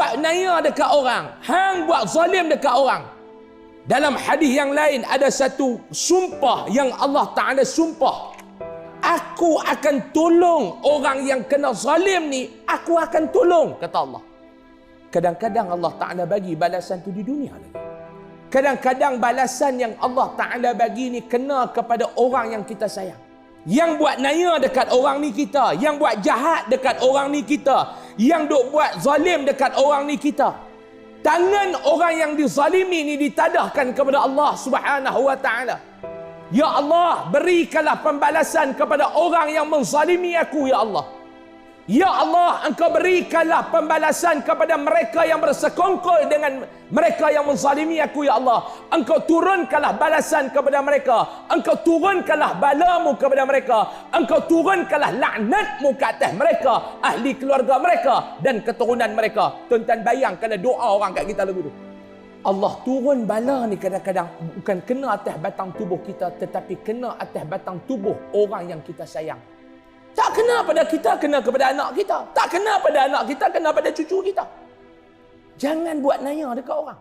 buat naya dekat orang, hang buat zalim dekat orang. Dalam hadis yang lain ada satu sumpah yang Allah Ta'ala sumpah, aku akan tolong orang yang kena zalim ni, aku akan tolong, kata Allah. Kadang-kadang Allah Ta'ala bagi balasan tu di dunia lagi. Kadang-kadang balasan yang Allah Ta'ala bagi ni kena kepada orang yang kita sayang. Yang buat naya dekat orang ni kita, yang buat jahat dekat orang ni kita, yang duk buat zalim dekat orang ni kita. Tangan orang yang dizalimi ni ditadahkan kepada Allah Subhanahu wa Ta'ala. Ya Allah, berikanlah pembalasan kepada orang yang menzalimi aku, ya Allah. Ya Allah, engkau berikanlah pembalasan kepada mereka yang bersekongkol dengan mereka yang menzalimi aku, ya Allah. Engkau turunkanlah balasan kepada mereka. Engkau turunkanlah balamu kepada mereka. Engkau turunkanlah laknatmu ke atas mereka, ahli keluarga mereka dan keturunan mereka. Tuan-tuan bayangkanlah doa orang kat kita lagu tu. Allah turun bala ni kadang-kadang bukan kena atas batang tubuh kita, tetapi kena atas batang tubuh orang yang kita sayang. Tak kena pada kita, kena kepada anak kita. Tak kena pada anak kita, kena pada cucu kita. Jangan buat naya dekat orang.